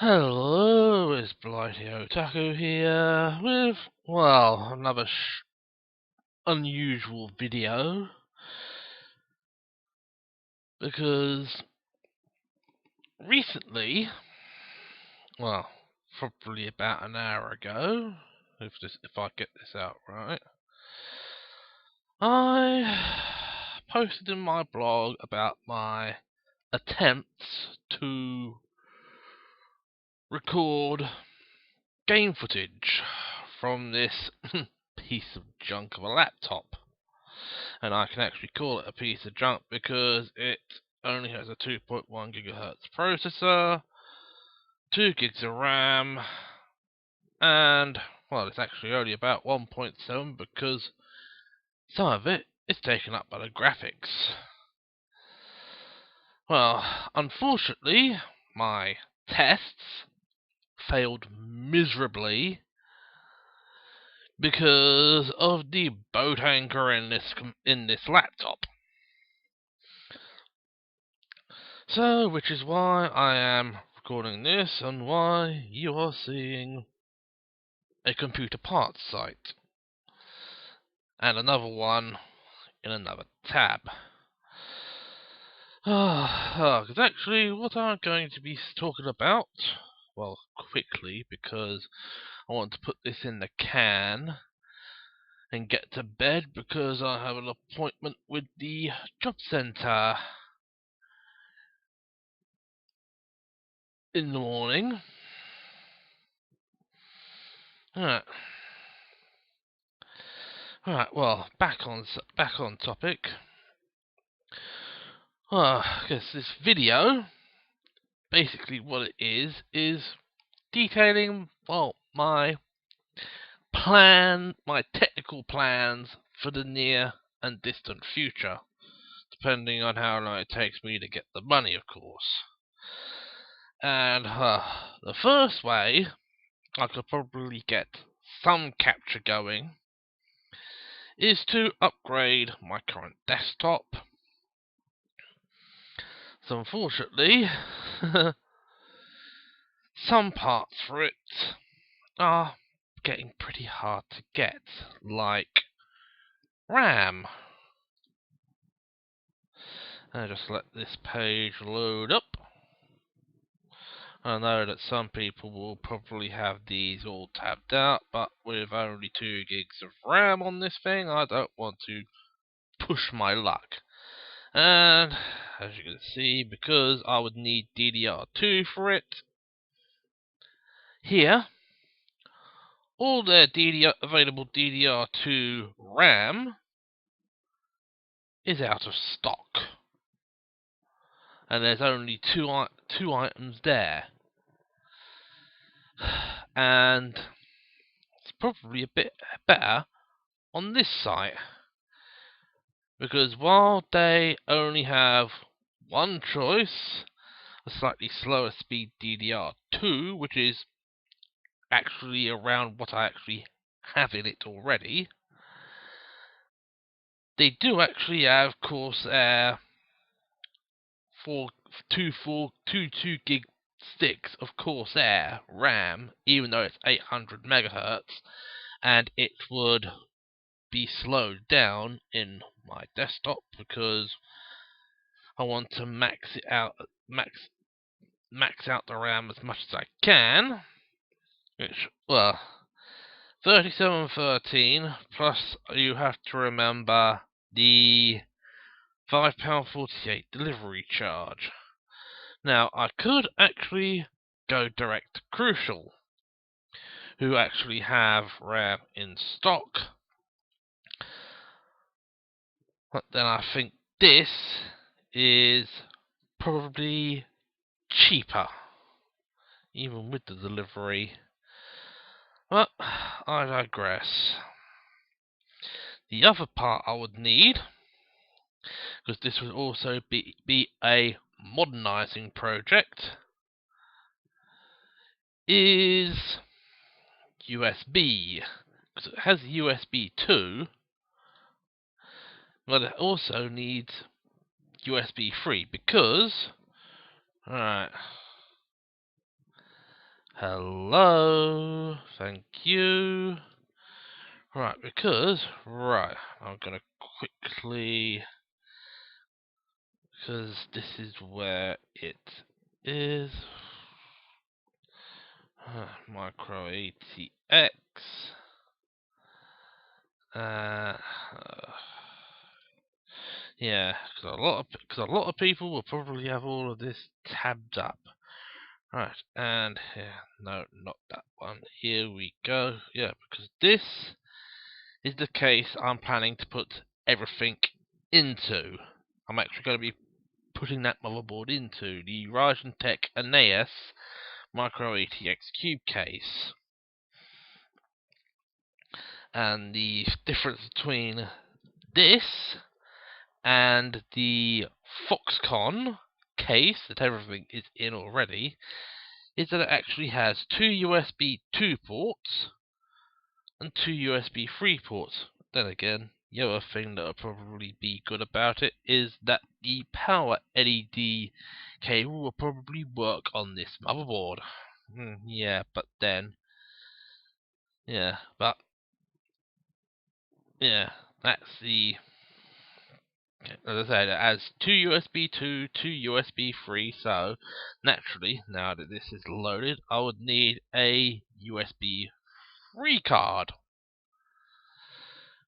Hello, it's Blighty Otaku here with, well, another unusual video because recently, well, probably about an hour ago, if I get this out right, I posted in my blog about my attempts to record game footage from this piece of junk of a laptop. And I can actually call it a piece of junk because it only has a 2.1 gigahertz processor, 2 gigs of RAM, and, well, it's actually only about 1.7 because some of it is taken up by the graphics. Well, unfortunately, my tests failed miserably because of the boat anchor in this laptop. So, which is why I am recording this and why you are seeing a computer parts site and another one in another tab. Because actually, what I'm going to be talking about, well, quickly, because I want to put this in the can and get to bed because I have an appointment with the job centre in the morning. Alright, well, back on topic. I guess this video, basically what it is detailing, well, my technical plans for the near and distant future, depending on how long it takes me to get the money, of course. And the first way I could probably get some capture going is to upgrade my current desktop. So unfortunately, some parts for it are getting pretty hard to get, like RAM. I'll just let this page load up. I know that some people will probably have these all tabbed out, but with only 2 gigs of RAM on this thing, I don't want to push my luck. And as you can see, because I would need DDR2 for it, here, all their available DDR2 RAM is out of stock. And there's only two items there. And it's probably a bit better on this site. Because while they only have one choice, a slightly slower speed DDR2, which is actually around what I actually have in it already, they do actually have Corsair 2 gig sticks of Corsair RAM, even though it's 800 megahertz, and it would be slowed down in my desktop because I want to max out the RAM as much as I can, which, well, 3713 plus you have to remember the £5.48 delivery charge. Now, I could actually go direct to Crucial, who actually have RAM in stock, but then I think this is probably cheaper, even with the delivery. But I digress. The other part I would need, because this would also be a modernizing project, is USB. Because it has USB 2, but it also needs USB 3 because, alright, Hello. Thank you. Right, I'm gonna quickly, because this is where it is. Micro ATX. Yeah, because a lot of people will probably have all of this tabbed up. Right, and yeah, no, not that one. Here we go. Yeah, because this is the case I'm planning to put everything into. I'm actually going to be putting that motherboard into the Ryzen Tech Aeneas Micro ATX Cube case. And the difference between this and the Foxconn case that everything is in already is that it actually has two USB 2 ports and two USB 3 ports. Then again, the other thing that will probably be good about it is that the power LED cable will probably work on this motherboard. Yeah, but then, yeah, that's the. As I said, it has two USB 2, two USB 3, so naturally, now that this is loaded, I would need a USB 3 card.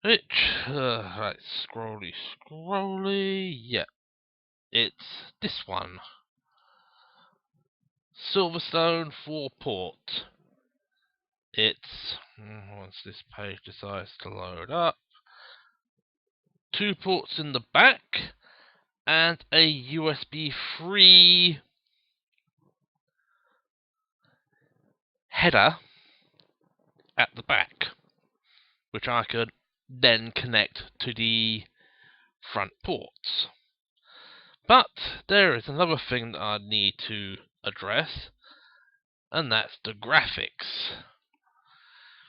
Which, right, scrolly, yeah, it's this one. Silverstone 4 port. It's, once this page decides to load up, 2 ports in the back, and a USB 3 header at the back, which I could then connect to the front ports. But there is another thing that I need to address, and that's the graphics.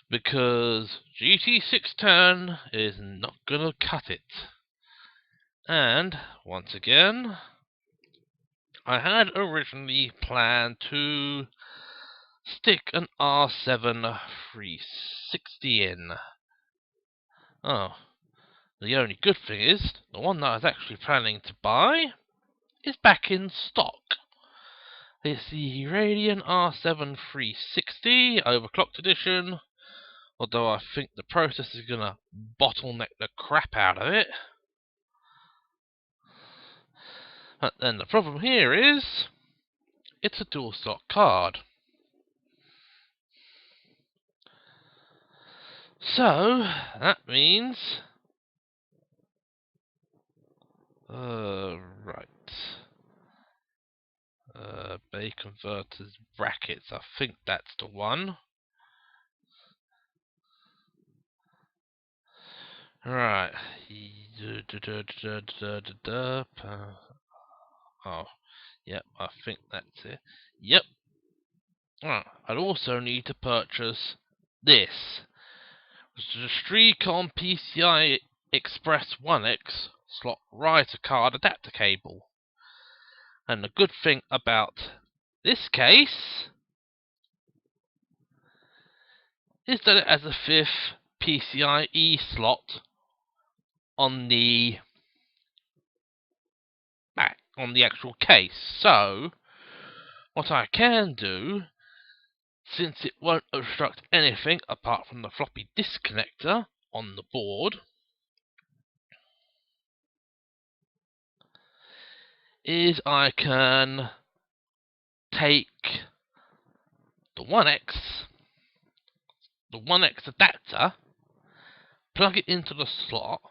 Because GT610 is not gonna cut it. And, once again, I had originally planned to stick an R7 360 in. Oh, the only good thing is, the one that I was actually planning to buy is back in stock. It's the Radeon R7 360 overclocked edition, although I think the processor is going to bottleneck the crap out of it. But then the problem here is, it's a dual slot card. So, that means... right. Bay converters brackets, I think that's the one. Right. Oh, yep, I think that's it. Yep. I'd also need to purchase this. The Streacon PCI Express 1X slot riser card adapter cable. And the good thing about this case is that it has a fifth PCIe slot on the back, on the actual case. So, what I can do, since it won't obstruct anything apart from the floppy disk connector on the board, is I can take the 1X adapter, plug it into the slot,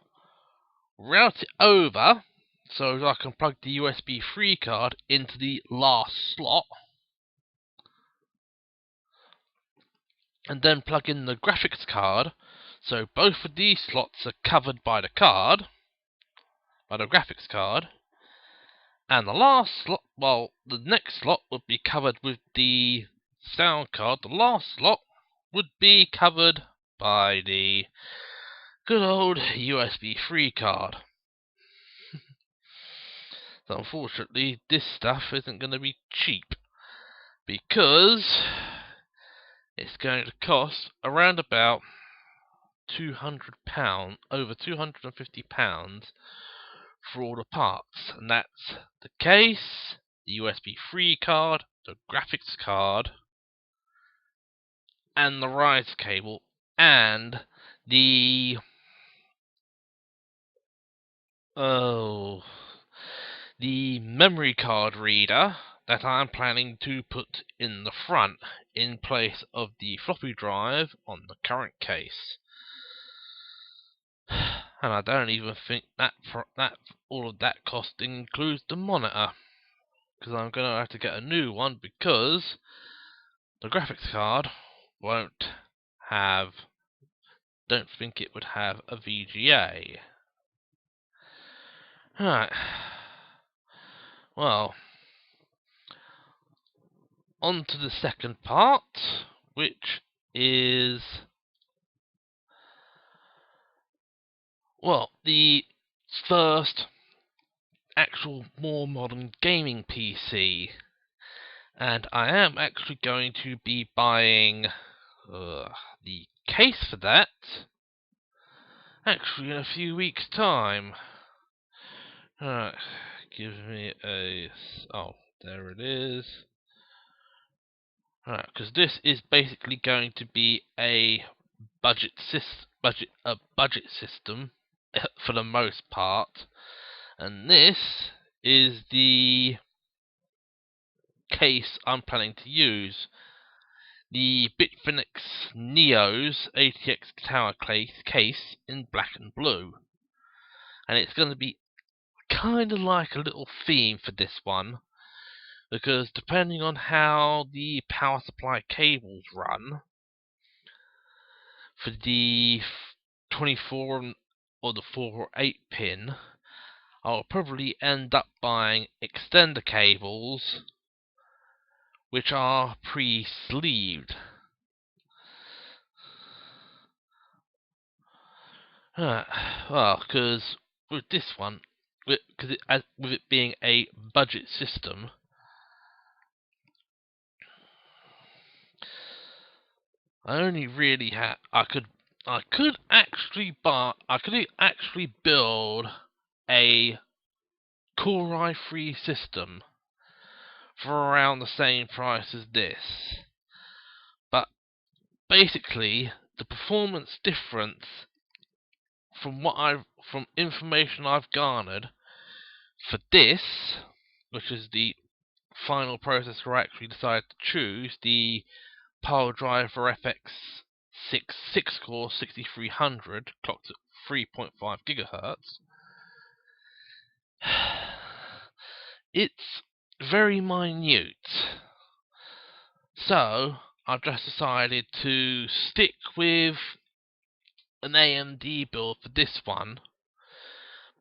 route it over so that I can plug the USB 3 card into the last slot, and then plug in the graphics card, so both of these slots are covered by the graphics card, and the last slot, well, the next slot would be covered with the sound card, the last slot would be covered by the good old USB 3 card. So unfortunately, this stuff isn't going to be cheap, because it's going to cost around about £200, over £250 for all the parts, and that's the case, the USB 3 card, the graphics card, and the rise cable, and the the memory card reader that I'm planning to put in the front in place of the floppy drive on the current case. And I don't even think that all of that cost includes the monitor, because I'm going to have to get a new one because the graphics card won't have, don't think it would have a VGA. Right. Well, on to the second part, which is, well, the first actual more modern gaming PC. And I am actually going to be buying the case for that actually in a few weeks' time. Alright, give me a... oh, there it is. Alright, because this is basically going to be a budget system for the most part, and this is the case I'm planning to use. The Bitfinex Neo's ATX Tower case in black and blue, and it's going to be kind of like a little theme for this one, because depending on how the power supply cables run for the 24 or the 4 or 8 pin, I'll probably end up buying extender cables which are pre-sleeved. Well, because with this one, with it being a budget system, I only really have. I could actually build a Core i3 system for around the same price as this, but basically the performance difference from information I've garnered for this, which is the final processor I actually decided to choose, the PowerDriver FX 6-core 6300 clocked at 3.5 gigahertz. It's very minute, so I've just decided to stick with an AMD build for this one,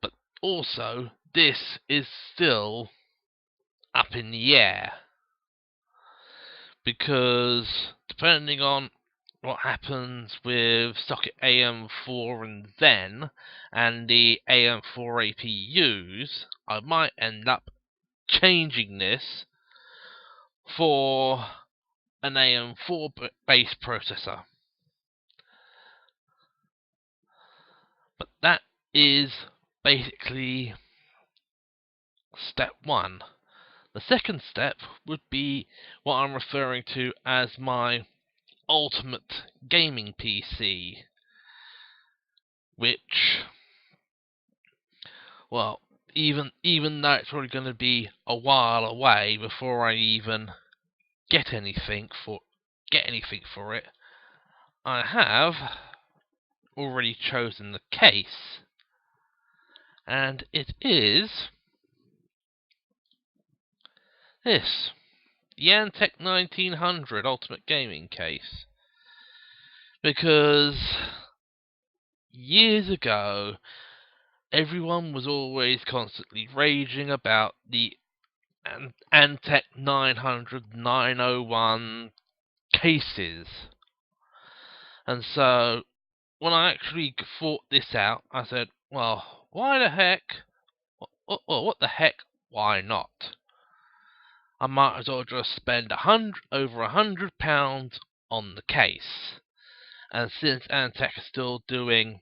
but also this is still up in the air, because depending on what happens with socket AM4 and Zen and the AM4 APUs, I might end up changing this for an AM4 based processor. But that is basically step one. The second step would be what I'm referring to as my ultimate gaming PC, which, well, even though it's probably going to be a while away before I even get anything for it, I have already chosen the case, and it is this, the Antec 1900 Ultimate Gaming Case. Because years ago, everyone was always constantly raging about the Antec 900, 901 cases. And so, when I actually thought this out, I said, well, why the heck? What the heck? Why not? I might as well just spend over £100 on the case. And since Antec is still doing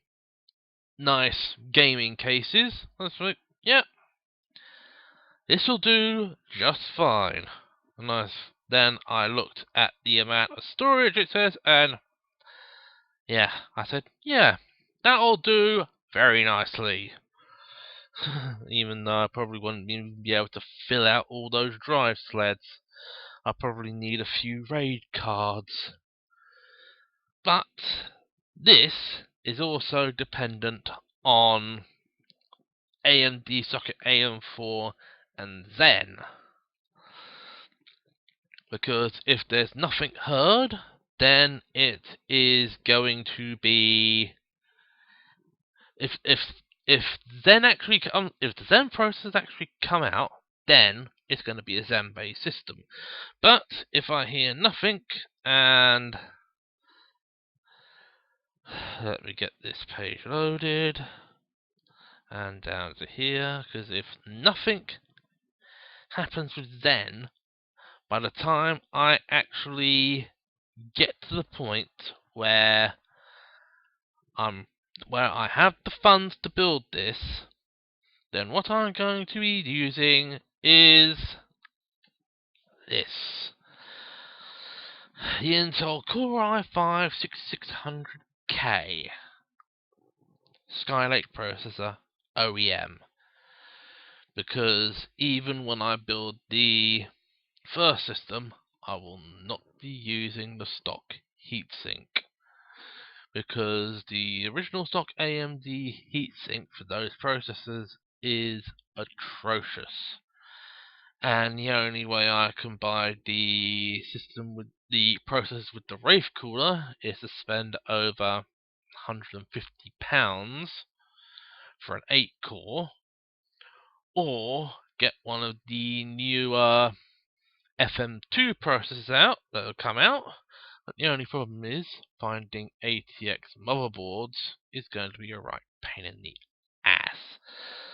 nice gaming cases, I was like, yeah, this will do just fine. And then I looked at the amount of storage it says, and yeah, I said, yeah, that'll do very nicely. Even though I probably wouldn't even be able to fill out all those drive sleds. I probably need a few RAID cards. But this is also dependent on AMD socket AM4 and Zen. Because if there's nothing heard, then it is going to be if Zen actually if the Zen processors actually come out, then it's going to be a Zen based system. But if I hear nothing, and let me get this page loaded and down to here, because if nothing happens with Zen, by the time I actually get to the point where I have the funds to build this, then what I'm going to be using is this. The Intel Core i5-6600K Skylake processor OEM. Because even when I build the first system, I will not be using the stock heatsink. Because the original stock AMD heatsink for those processors is atrocious. And the only way I can buy the system with the processors with the Wraith cooler is to spend over £150 for an 8 core, or get one of the newer FM2 processors out that will come out. But the only problem is finding ATX motherboards is going to be a right pain in the ass.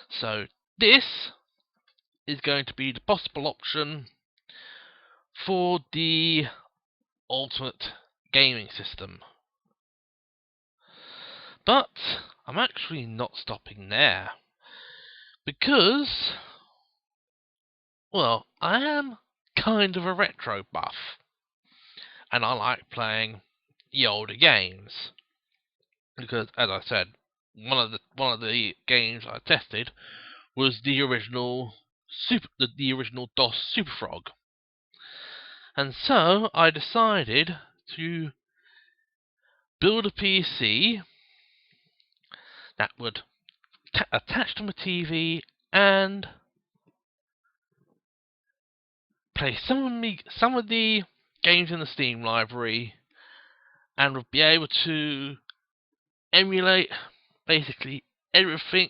So this is going to be the possible option for the ultimate gaming system. But I'm actually not stopping there, because, well, I am kind of a retro buff, and I like playing the older games. Because, as I said, one of the games I tested was the original the original DOS Super Frog. And so I decided to build a PC that would attach to my TV and play some of the games in the Steam library, and would be able to emulate basically everything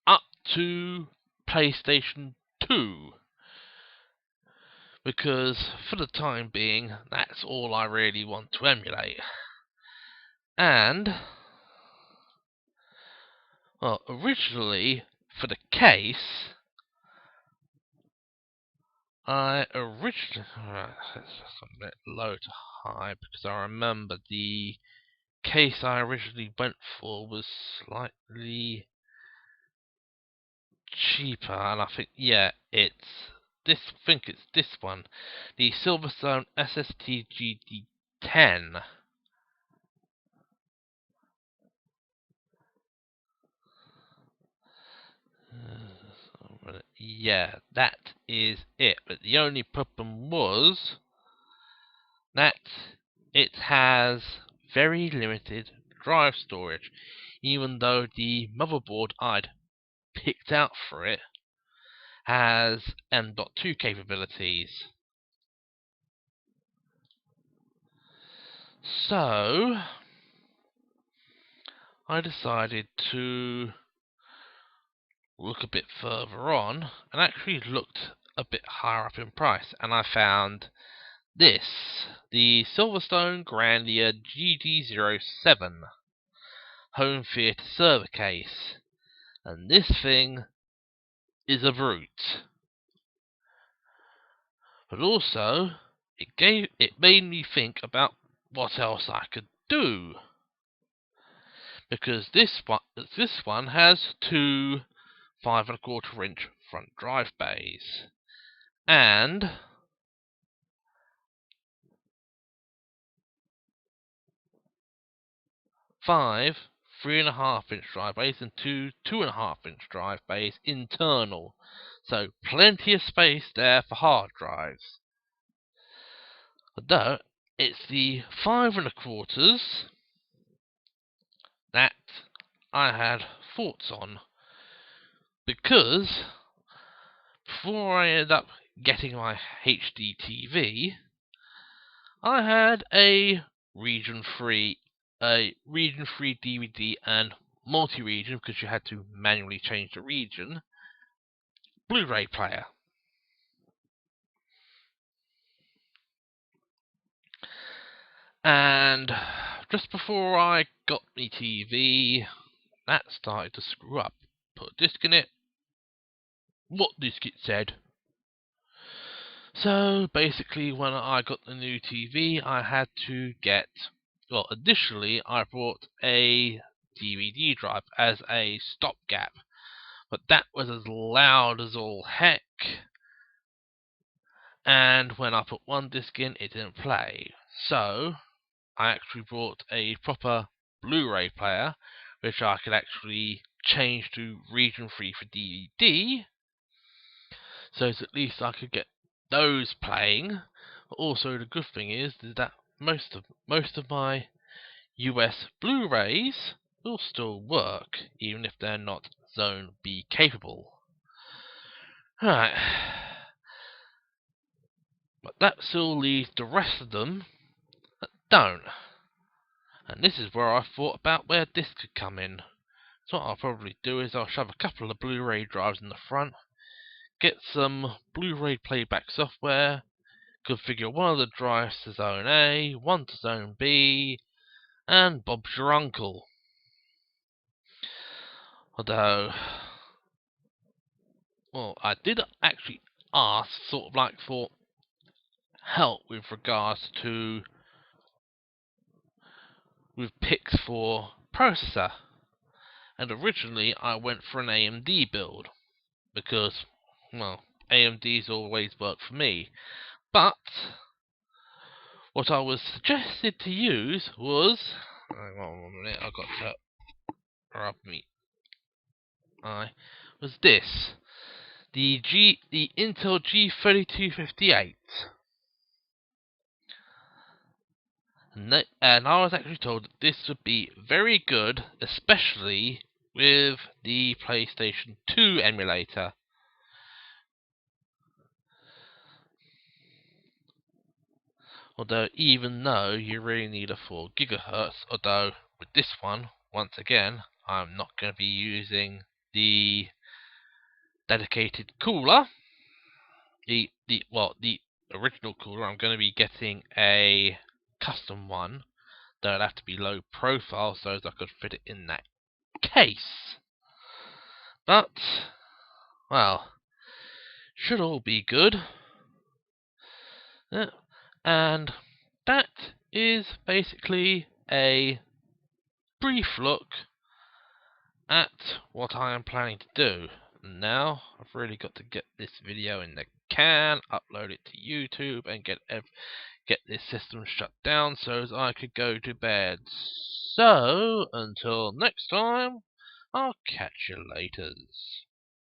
up to PlayStation 2. Because for the time being, that's all I really want to emulate. And, well, originally, for the case, let's just let it low to high, because I remember the case I originally went for was slightly cheaper, and I think, yeah, it's this one, the Silverstone SST GD10. Yeah, that is it. But the only problem was that it has very limited drive storage, even though the motherboard I'd picked out for it has M.2 capabilities. So I decided to look a bit further on, and actually looked a bit higher up in price, and I found this, the Silverstone Grandia GD07 home theater server case, and this thing is a brute. But also, it made me think about what else I could do, because this one has two 5¼ inch front drive bays and five 3½ inch drive bays and two 2½ inch drive bays internal, so plenty of space there for hard drives. Although it's the 5¼ that I had thoughts on, because before I ended up getting my HD TV, I had a region 3 DVD and multi-region, because you had to manually change the region, Blu-ray player. And just before I got my TV, that started to screw up. Put a disc in it. What disc it said. So basically, when I got the new TV, I had to get. Well, initially I bought a DVD drive as a stopgap, but that was as loud as all heck. And when I put one disc in, it didn't play. So I actually bought a proper Blu-ray player, which I could actually change to region 3 for DVD, so at least I could get those playing. Also, the good thing is that most of my US Blu-rays will still work, even if they're not Zone B capable. Right. But that still leaves the rest of them that don't. And this is where I thought about where this could come in. So what I'll probably do is I'll shove a couple of Blu-ray drives in the front, get some Blu-ray playback software, configure one of the drives to Zone A, one to Zone B, and Bob's your uncle. Although, well, I did actually ask for help with regards to picks for processor, and originally I went for an AMD build because, well, AMD's always worked for me. But what I was suggested to use was, hang on 1 minute, I got to rub me eye, was this, the Intel G3258. And I was actually told that this would be very good, especially with the PlayStation 2 emulator. Although, even though you really need a 4 GHz, although with this one, once again, I'm not going to be using the dedicated cooler. The original cooler, I'm going to be getting a custom one. Though it'd have to be low profile so as I could fit it in that case. But, well, should all be good. And that is basically a brief look at what I am planning to do. Now I've really got to get this video in the can, upload it to YouTube, and get this system shut down so as I could go to bed. So until next time, I'll catch you laters.